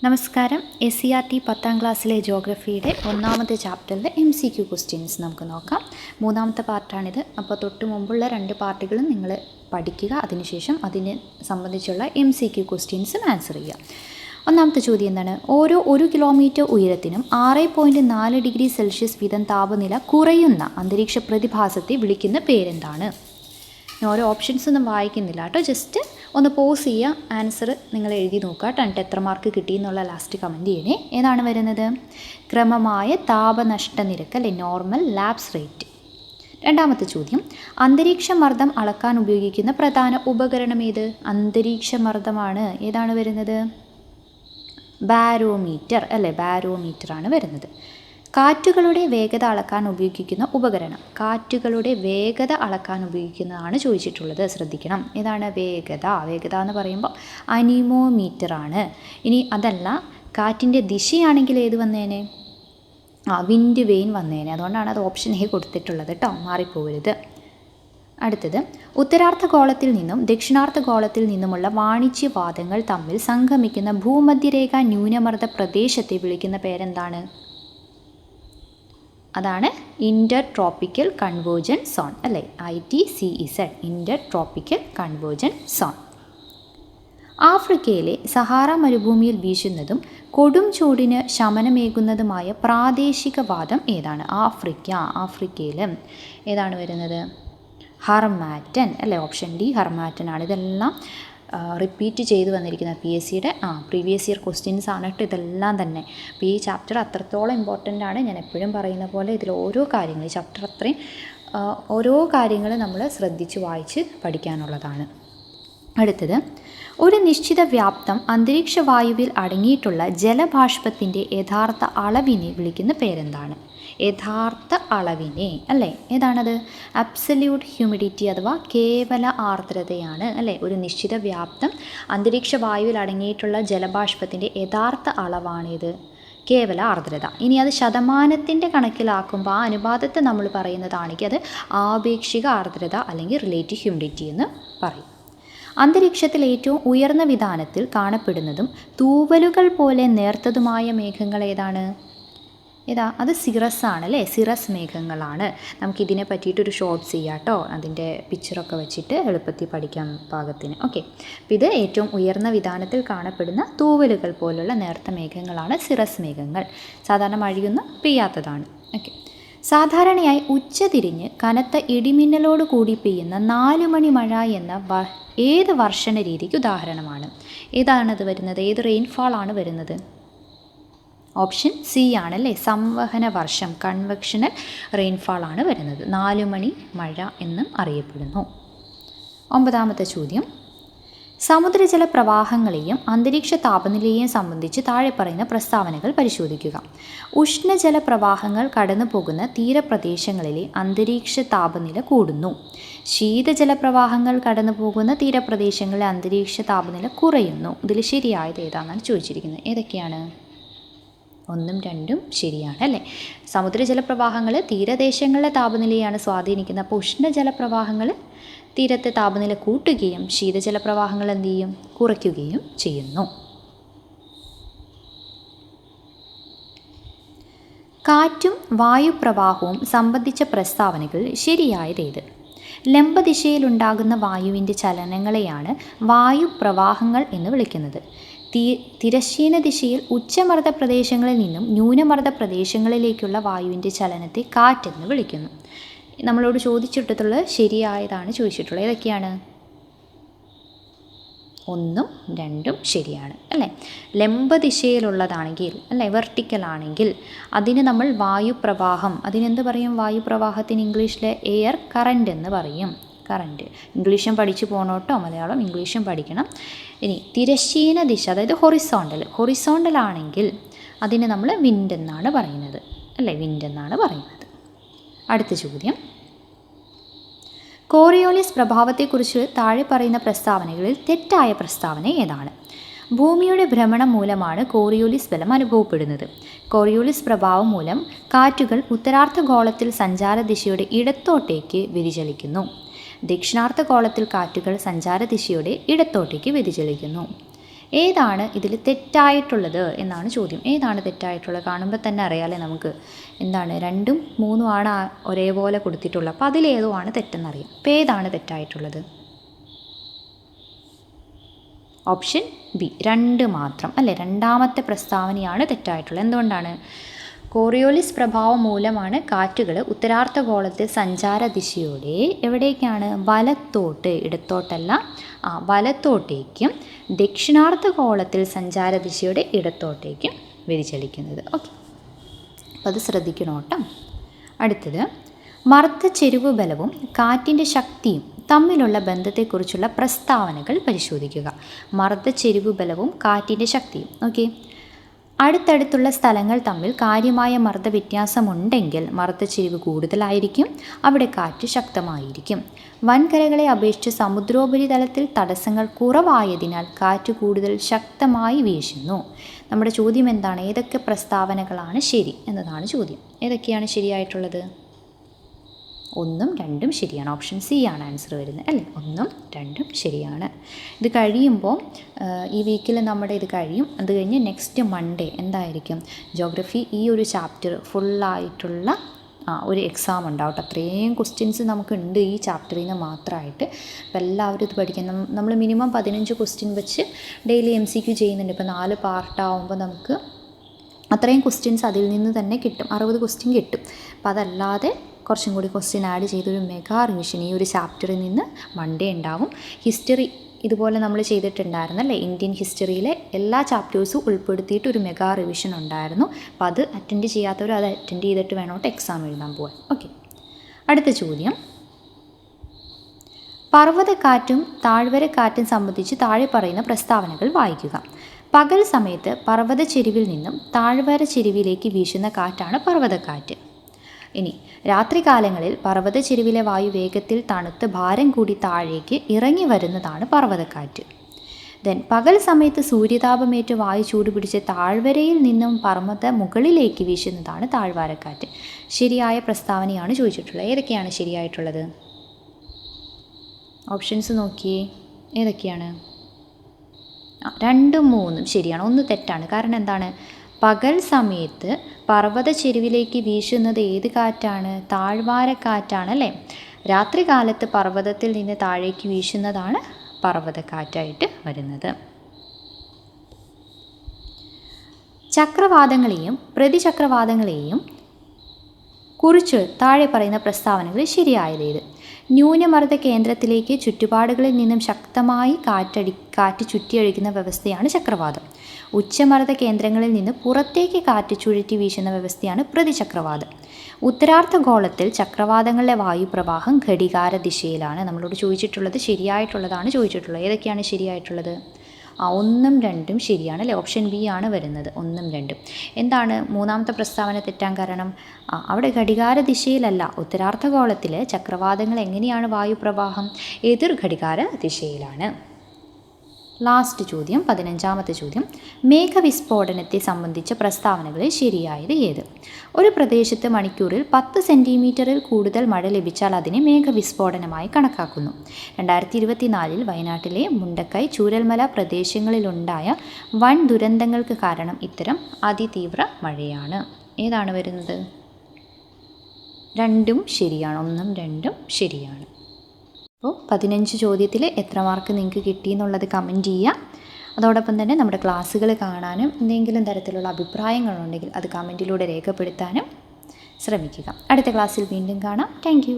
നമസ്കാരം. SCERT 10ാം ക്ലാസ്സിലെ ജോഗ്രഫിയുടെ ഒന്നാമത്തെ ചാപ്റ്ററിലെ MCQ ക്വസ്റ്റ്യൻസ് നമുക്ക് നോക്കാം. മൂന്നാമത്തെ പാർട്ടാണിത്. അപ്പോൾ തൊട്ട് മുമ്പുള്ള 2 പാർട്ടുകളും നിങ്ങൾ പഠിക്കുക. അതിനുശേഷം അതിനെ സംബന്ധിച്ചുള്ള MCQ ക്വസ്റ്റ്യൻസും ആൻസർ ചെയ്യുക. ഒന്നാമത്തെ ചോദ്യം എന്താണ്? ഓരോ 1 കിലോമീറ്റർ ഉയരത്തിനും 6.4 ഡിഗ്രി സെൽഷ്യസ് വീതം താപനില കുറയുന്ന അന്തരീക്ഷ പ്രതിഭാസത്തെ വിളിക്കുന്ന പേരെന്താണ്? ഓരോ ഓപ്ഷൻസ് ഒന്നും വായിക്കുന്നില്ല കേട്ടോ. ജസ്റ്റ് ഒന്ന് പോസ് ചെയ്യുക, ആൻസർ നിങ്ങൾ എഴുതി നോക്കുക. എന്നിട്ട് എത്ര മാർക്ക് കിട്ടി എന്നുള്ള ലാസ്റ്റ് കമൻറ്റ് ചെയ്യണേ. ഏതാണ് വരുന്നത്? ക്രമമായ താപനഷ്ട നിരക്ക് അല്ലെ, നോർമൽ ലാപ്സ് റേറ്റ്. രണ്ടാമത്തെ ചോദ്യം, അന്തരീക്ഷ മർദ്ദം അളക്കാൻ ഉപയോഗിക്കുന്ന പ്രധാന ഉപകരണം ഏത്? അന്തരീക്ഷ മർദ്ദമാണ്. ഏതാണ് വരുന്നത്? ബാരോമീറ്റർ അല്ലേ, ബാരോമീറ്ററാണ് വരുന്നത്. കാറ്റുകളുടെ വേഗത അളക്കാൻ ഉപയോഗിക്കുന്ന ഉപകരണം. കാറ്റുകളുടെ വേഗത അളക്കാൻ ഉപയോഗിക്കുന്നതാണ് ചോദിച്ചിട്ടുള്ളത്, ശ്രദ്ധിക്കണം. ഏതാണ് വേഗത? വേഗത എന്ന് പറയുമ്പോൾ അനിമോമീറ്ററാണ്. ഇനി അതല്ല, കാറ്റിൻ്റെ ദിശയാണെങ്കിൽ ഏത് വന്നേനെ? വിൻഡ് വെയിൻ വന്നേനെ. അതുകൊണ്ടാണ് അത് ഓപ്ഷൻ എ കൊടുത്തിട്ടുള്ളത് കേട്ടോ, മാറിപ്പോകരുത്. അടുത്തത്, ഉത്തരാർദ്ധഗോളത്തിൽ നിന്നും ദക്ഷിണാർദ്ധഗോളത്തിൽ നിന്നുമുള്ള വാണിജ്യവാദങ്ങൾ തമ്മിൽ സംഗമിക്കുന്ന ഭൂമധ്യരേഖ ന്യൂനമർദ്ദ പ്രദേശത്തെ വിളിക്കുന്ന പേരെന്താണ്? അതാണ് ഇൻ്റർ ട്രോപ്പിക്കൽ കൺവേർജൻസ് സോൺ അല്ലേ, ITCZ, ഇൻ്റർ ട്രോപ്പിക്കൽ കൺവേർജൻസ് സോൺ. ആഫ്രിക്കയിലെ സഹാറ മരുഭൂമിയിൽ വീശുന്നതും കൊടും ചൂടിന് ശമനമേകുന്നതുമായ പ്രാദേശികവാദം ഏതാണ്? ആഫ്രിക്കയിൽ ഏതാണ് വരുന്നത്? ഹർമാറ്റൻ അല്ലേ, ഓപ്ഷൻ ഡി ഹർമാറ്റൻ ആണ്. ഇതെല്ലാം റിപ്പീറ്റ് ചെയ്ത് വന്നിരിക്കുന്ന PSCയുടെ പ്രീവിയസ് ഇയർ ക്വസ്റ്റ്യൻസ് ആണ് കേട്ടോ ഇതെല്ലാം തന്നെ. അപ്പോൾ ഈ ചാപ്റ്റർ അത്രത്തോളം ഇമ്പോർട്ടൻ്റ് ആണ്. ഞാൻ എപ്പോഴും പറയുന്ന പോലെ ഇതിൽ ഓരോ കാര്യങ്ങൾ, ഈ ചാപ്റ്റർ അത്രയും ഓരോ കാര്യങ്ങൾ നമ്മൾ ശ്രദ്ധിച്ച് വായിച്ച് പഠിക്കാനുള്ളതാണ്. അടുത്തത്, ഒരു നിശ്ചിത വ്യാപ്തം അന്തരീക്ഷ വായുവിൽ അടങ്ങിയിട്ടുള്ള ജലബാഷ്പത്തിൻ്റെ യഥാർത്ഥ അളവിനെ വിളിക്കുന്ന പേരെന്താണ്? യഥാർത്ഥ അളവിനെ അല്ലേ, ഏതാണത്? അബ്സല്യൂട്ട് ഹ്യൂമിഡിറ്റി അഥവാ കേവല ആർദ്രതയാണ് അല്ലേ. ഒരു നിശ്ചിത വ്യാപ്തം അന്തരീക്ഷ വായുവിൽ അടങ്ങിയിട്ടുള്ള ജലബാഷ്പത്തിൻ്റെ യഥാർത്ഥ അളവാണിത്, കേവല ആർദ്രത. ഇനി അത് ശതമാനത്തിൻ്റെ കണക്കിലാക്കുമ്പോൾ ആ അനുപാതത്തെ നമ്മൾ പറയുന്നതാണെങ്കിൽ അത് ആപേക്ഷിക ആർദ്രത അല്ലെങ്കിൽ റിലേറ്റീവ് ഹ്യൂമിഡിറ്റി എന്ന് പറയും. അന്തരീക്ഷത്തിൽ ഏറ്റവും ഉയർന്ന വിതാനത്തിൽ കാണപ്പെടുന്നതും തൂവലുകൾ പോലെ നേർത്തതുമായ മേഘങ്ങൾ ഏതാണ്? അത് സിറസ് ആണ് അല്ലേ, സിറസ് മേഘങ്ങളാണ്. നമുക്കിതിനെ പറ്റിയിട്ടൊരു ഷോർട്ട് ചെയ്യാം കേട്ടോ, അതിൻ്റെ പിക്ചറൊക്കെ വെച്ചിട്ട് എളുപ്പത്തിൽ പഠിക്കാൻ പാകത്തിന്. ഓക്കെ, അപ്പോൾ ഇത് ഏറ്റവും ഉയർന്ന വിതാനത്തിൽ കാണപ്പെടുന്ന തൂവലുകൾ പോലുള്ള നേർത്ത മേഘങ്ങളാണ് സിറസ് മേഘങ്ങൾ. സാധാരണ മഴയൊന്നും പെയ്യാത്തതാണ്. ഓക്കെ, സാധാരണയായി ഉച്ചതിരിഞ്ഞ് കനത്ത ഇടിമിന്നലോട് കൂടി പെയ്യുന്ന 4 മണി മഴ എന്ന ഏത് വർഷണ രീതിക്ക് ഉദാഹരണമാണ്? ഏതാണത് വരുന്നത്? ഏത് റെയിൻഫാൾ ആണ് വരുന്നത്? ഓപ്ഷൻ സി ആണല്ലേ, സംവഹന വർഷം, കൺവെക്ഷണൽ റെയിൻഫാൾ ആണ് വരുന്നത്. 4 മണി മഴ എന്നും അറിയപ്പെടുന്നു. 9ാമത്തെ ചോദ്യം, സമുദ്രജല പ്രവാഹങ്ങളെയും അന്തരീക്ഷ താപനിലയെയും സംബന്ധിച്ച് താഴെ പറയുന്ന പ്രസ്താവനകൾ പരിശോധിക്കുക. ഉഷ്ണജല പ്രവാഹങ്ങൾ കടന്നു പോകുന്ന തീരപ്രദേശങ്ങളിലെ അന്തരീക്ഷ താപനില കൂടുന്നു. ശീതജല പ്രവാഹങ്ങൾ കടന്നു പോകുന്ന തീരപ്രദേശങ്ങളിലെ അന്തരീക്ഷ താപനില കുറയുന്നു. ഇതിൽ ശരിയായത് ഏതാണെന്നാണ് ചോദിച്ചിരിക്കുന്നത്. ഏതൊക്കെയാണ്? 1ഉം 2ഉം ശരിയാണ് അല്ലേ. സമുദ്രജലപ്രവാഹങ്ങൾ തീരദേശങ്ങളിലെ താപനിലയാണ് സ്വാധീനിക്കുന്നത്. അപ്പോൾ ഉഷ്ണജലപ്രവാഹങ്ങൾ തീരത്തെ താപനില കൂട്ടുകയും ശീതജലപ്രവാഹങ്ങൾ എന്ത് ചെയ്യും? കുറയ്ക്കുകയും ചെയ്യുന്നു. കാറ്റും വായുപ്രവാഹവും സംബന്ധിച്ച പ്രസ്താവനകൾ ശരിയായതേത്? ലംബദിശയിലുണ്ടാകുന്ന വായുവിൻ്റെ ചലനങ്ങളെയാണ് വായുപ്രവാഹങ്ങൾ എന്ന് വിളിക്കുന്നത്. തിരശ്ചീന ദിശയിൽ ഉച്ചമർദ്ദ പ്രദേശങ്ങളിൽ നിന്നും ന്യൂനമർദ്ദ പ്രദേശങ്ങളിലേക്കുള്ള വായുവിൻ്റെ ചലനത്തെ കാറ്റെന്ന് വിളിക്കുന്നു. നമ്മളോട് ചോദിച്ചിട്ടുള്ളത് ശരിയായതാണ് ചോദിച്ചിട്ടുള്ളത്. ഏതൊക്കെയാണ്? 1ഉം 2ഉം ശരിയാണ് അല്ലേ. ലംബദിശയിലുള്ളതാണെങ്കിൽ അല്ലേ, വെർട്ടിക്കൽ ആണെങ്കിൽ അതിന് നമ്മൾ വായുപ്രവാഹം, അതിനെന്ത് പറയും? വായുപ്രവാഹത്തിന് ഇംഗ്ലീഷിൽ എയർ കറൻറ്റ് എന്ന് പറയും. കറൻറ്റ് ഇംഗ്ലീഷും പഠിച്ചു പോകണം കേട്ടോ, മലയാളം ഇംഗ്ലീഷും പഠിക്കണം. ഇനി തിരശ്ചീന ദിശ, അതായത് ഹൊറിസോണ്ടൽ ആണെങ്കിൽ അതിന് നമ്മൾ വിൻഡ് എന്നാണ് പറയുന്നത് അല്ലേ, വിൻഡ് എന്നാണ് പറയുന്നത്. അടുത്ത ചോദ്യം, കോറിയോലിസ് പ്രഭാവത്തെക്കുറിച്ച് താഴെ പറയുന്ന പ്രസ്താവനകളിൽ തെറ്റായ പ്രസ്താവന ഏതാണ്? ഭൂമിയുടെ ഭ്രമണം മൂലമാണ് കോറിയോലിസ് ബലം അനുഭവപ്പെടുന്നത്. കോറിയോലിസ് പ്രഭാവം മൂലം കാറ്റുകൾ ഉത്തരാർദ്ധഗോളത്തിൽ സഞ്ചാരദിശയുടെ ഇടത്തോട്ടേക്ക് വ്യതിചലിക്കുന്നു. ദക്ഷിണാർദ്ധഗോളത്തിൽ കാറ്റുകൾ സഞ്ചാരദിശയുടെ ഇടത്തോട്ടേക്ക് വ്യതിചലിക്കുന്നു. ഏതാണ് ഇതിൽ തെറ്റായിട്ടുള്ളത് എന്നാണ് ചോദ്യം. ഏതാണ് തെറ്റായിട്ടുള്ളത്? കാണുമ്പോൾ തന്നെ അറിയാമല്ലേ നമുക്ക് എന്താണ് 2ഉം 3ഉം ആണ് ഒരേപോലെ കൊടുത്തിട്ടുള്ളത്. അപ്പോൾ അതിലേതോ ആണ് തെറ്റെന്നറിയാം. അപ്പോൾ ഏതാണ് തെറ്റായിട്ടുള്ളത്? ഓപ്ഷൻ ബി 2 മാത്രം അല്ലേ, രണ്ടാമത്തെ പ്രസ്താവനയാണ് തെറ്റായിട്ടുള്ളത്. എന്തുകൊണ്ടാണ്? കോറിയോലിസ് പ്രഭാവം മൂലമാണ് കാറ്റുകൾ ഉത്തരാർദ്ധഗോളത്തിൽ സഞ്ചാര ദിശയോടെ എവിടേക്കാണ്? വലത്തോട്ട്, ഇടത്തോട്ടല്ല, വലത്തോട്ടേക്കും ദക്ഷിണാർദ്ധഗോളത്തിൽ സഞ്ചാര ദിശയുടെ ഇടത്തോട്ടേക്കും വ്യതിചലിക്കുന്നത്. ഓക്കെ, അപ്പോൾ അത് ശ്രദ്ധിക്കണം കേട്ടോ. അടുത്തത്, മർദ്ദ ചെരിവ് ബലവും കാറ്റിൻ്റെ ശക്തിയും തമ്മിലുള്ള ബന്ധത്തെക്കുറിച്ചുള്ള പ്രസ്താവനകൾ പരിശോധിക്കുക. മർദ്ദ ചെരിവ് ബലവും കാറ്റിൻ്റെ ശക്തിയും. ഓക്കെ, അടുത്തടുത്തുള്ള സ്ഥലങ്ങൾ തമ്മിൽ കാര്യമായ മർദ്ദ വ്യത്യാസമുണ്ടെങ്കിൽ മർദ്ദച്ചെരിവ് കൂടുതലായിരിക്കും, അവിടെ കാറ്റ് ശക്തമായിരിക്കും. വൻകരകളെ അപേക്ഷിച്ച് സമുദ്രോപരിതലത്തിൽ തടസ്സങ്ങൾ കുറവായതിനാൽ കാറ്റ് കൂടുതൽ ശക്തമായി വീശുന്നു. നമ്മുടെ ചോദ്യം എന്താണ്? ഏതൊക്കെ പ്രസ്താവനകളാണ് ശരി എന്നതാണ് ചോദ്യം. ഏതൊക്കെയാണ് ശരിയായിട്ടുള്ളത്? 1ഉം 2ഉം ശരിയാണ്. ഓപ്ഷൻ സി ആണ് ആൻസർ വരുന്നത് അല്ലേ. 1ഉം 2ഉം ശരിയാണ്. ഇത് കഴിയുമ്പോൾ ഈ വീക്കിൽ നമ്മുടെ ഇത് കഴിയും. അത് കഴിഞ്ഞ് നെക്സ്റ്റ് മൺഡേ എന്തായിരിക്കും? ജോഗ്രഫി ഈ ഒരു ചാപ്റ്റർ ഫുള്ളായിട്ടുള്ള ഒരു എക്സാം ഉണ്ടാവും. അത്രയും ക്വസ്റ്റ്യൻസ് നമുക്കുണ്ട് ഈ ചാപ്റ്ററിൽ നിന്ന് മാത്രമായിട്ട്. അപ്പോൾ എല്ലാവരും ഇത് പഠിക്കണം. നമ്മൾ മിനിമം 15 ക്വസ്റ്റ്യൻ വെച്ച് ഡെയിലി MCQ ചെയ്യുന്നുണ്ട്. ഇപ്പോൾ 4 പാർട്ടാവുമ്പോൾ നമുക്ക് അത്രയും ക്വസ്റ്റ്യൻസ് അതിൽ നിന്ന് തന്നെ കിട്ടും. 60 ക്വസ്റ്റ്യൻ കിട്ടും. അപ്പോൾ അതല്ലാതെ കുറച്ചും കൂടി ക്വസ്റ്റ്യൻ ആഡ് ചെയ്തൊരു മെഗാ റിവിഷൻ ഈ ഒരു ചാപ്റ്ററിൽ നിന്ന് മൺഡേ ഉണ്ടാവും. ഹിസ്റ്ററി ഇതുപോലെ നമ്മൾ ചെയ്തിട്ടുണ്ടായിരുന്നല്ലേ, ഇന്ത്യൻ ഹിസ്റ്ററിയിലെ എല്ലാ ചാപ്റ്റേഴ്സും ഉൾപ്പെടുത്തിയിട്ട് ഒരു മെഗാ റിവിഷൻ ഉണ്ടായിരുന്നു. അപ്പോൾ അത് അറ്റൻഡ് ചെയ്യാത്തവർ അത് അറ്റൻഡ് ചെയ്തിട്ട് വേണോട്ട് എക്സാം എഴുതാൻ പോകാൻ. ഓക്കെ, അടുത്ത ചോദ്യം, പർവ്വതക്കാറ്റും താഴ്വരക്കാറ്റും സംബന്ധിച്ച് താഴെ പറയുന്ന പ്രസ്താവനകൾ വായിക്കുക. പകൽ സമയത്ത് പർവ്വത ചെരിവിൽ നിന്നും താഴ്വര ചെരിവിലേക്ക് വീശുന്ന കാറ്റാണ് പർവ്വതക്കാറ്റ്. ഇനി രാത്രികാലങ്ങളിൽ പർവ്വത ചെരിവിലെ വായു വേഗത്തിൽ തണുത്ത് ഭാരം കൂടി താഴേക്ക് ഇറങ്ങി വരുന്നതാണ് പർവ്വതക്കാറ്റ്. പകൽ സമയത്ത് സൂര്യതാപമേറ്റ് വായു ചൂടുപിടിച്ച് താഴ്വരയിൽ നിന്നും പർവ്വത മുകളിലേക്ക് വീശുന്നതാണ് താഴ്വാരക്കാറ്റ്. ശരിയായ പ്രസ്താവനയാണ് ചോദിച്ചിട്ടുള്ളത്. ഏതൊക്കെയാണ് ശരിയായിട്ടുള്ളത്? ഓപ്ഷൻസ് നോക്കിയേ, ഏതൊക്കെയാണ്? 2ഉം 3ഉം ശരിയാണ്. 1 തെറ്റാണ്. കാരണം എന്താണ്? പകൽ സമയത്ത് പർവ്വത ചെരുവിലേക്ക് വീശുന്നത് ഏത് കാറ്റാണ്? താഴ്വാരക്കാറ്റാണ് അല്ലേ. രാത്രികാലത്ത് പർവ്വതത്തിൽ നിന്ന് താഴേക്ക് വീശുന്നതാണ് പർവ്വതക്കാറ്റായിട്ട് വരുന്നത്. ചക്രവാതങ്ങളെയും പ്രതിചക്രവാതങ്ങളെയും കുറിച്ച് താഴെ പറയുന്ന പ്രസ്താവനകൾ ശരിയായതേത്? ന്യൂനമർദ്ദ കേന്ദ്രത്തിലേക്ക് ചുറ്റുപാടുകളിൽ നിന്നും ശക്തമായി കാറ്റ് ചുറ്റിയടിക്കുന്ന വ്യവസ്ഥയാണ് ചക്രവാതം. ഉച്ചമർദ്ദ കേന്ദ്രങ്ങളിൽ നിന്ന് പുറത്തേക്ക് കാറ്റ് ചുഴറ്റി വീശുന്ന വ്യവസ്ഥയാണ് പ്രതിചക്രവാതം. ഉത്തരാർദ്ധഗോളത്തിൽ ചക്രവാതങ്ങളുടെ വായുപ്രവാഹം ഘടികാര ദിശയിലാണ്. നമ്മളോട് ചോദിച്ചിട്ടുള്ളത് ശരിയായിട്ടുള്ളതാണ് ചോദിച്ചിട്ടുള്ളത്. ഏതൊക്കെയാണ് ശരിയായിട്ടുള്ളത്? 1ഉം 2ഉം ശരിയാണ് അല്ലേ. ഓപ്ഷൻ ബി ആണ് വരുന്നത്. 1ഉം 2ഉം. എന്താണ് മൂന്നാമത്തെ പ്രസ്താവന തെറ്റാൻ കാരണം? അവിടെ ഘടികാര ദിശയിലല്ല, ഉത്തരാർദ്ധഗോളത്തിൽ ചക്രവാതങ്ങൾ എങ്ങനെയാണ് വായുപ്രവാഹം? എതിർ ഘടികാര ദിശയിലാണ്. ലാസ്റ്റ് ചോദ്യം, 15ാമത്തെ ചോദ്യം, മേഘവിസ്ഫോടനത്തെ സംബന്ധിച്ച പ്രസ്താവനകളിൽ ശരിയായത് ഏത്? ഒരു പ്രദേശത്ത് മണിക്കൂറിൽ 10 സെൻറ്റിമീറ്ററിൽ കൂടുതൽ മഴ ലഭിച്ചാൽ അതിനെ മേഘവിസ്ഫോടനമായി കണക്കാക്കുന്നു. 2024 വയനാട്ടിലെ മുണ്ടക്കൈ ചൂരൽമല പ്രദേശങ്ങളിലുണ്ടായ വൻ ദുരന്തങ്ങൾക്ക് കാരണം ഇത്തരം അതിതീവ്ര മഴയാണ്. ഏതാണ് വരുന്നത്? 2ഉം ശരിയാണ്. 1ഉം 2ഉം ശരിയാണ്. അപ്പോൾ 15 ചോദ്യത്തിൽ എത്ര മാർക്ക് നിങ്ങൾക്ക് കിട്ടി എന്നുള്ളത് കമൻറ്റ് ചെയ്യുക. അതോടൊപ്പം തന്നെ നമ്മുടെ ക്ലാസ്സുകൾ കാണാനും എന്തെങ്കിലും തരത്തിലുള്ള അഭിപ്രായങ്ങളുണ്ടെങ്കിൽ അത് കമൻറ്റിലൂടെ രേഖപ്പെടുത്താനും ശ്രമിക്കുക. അടുത്ത ക്ലാസ്സിൽ വീണ്ടും കാണാം. Thank you.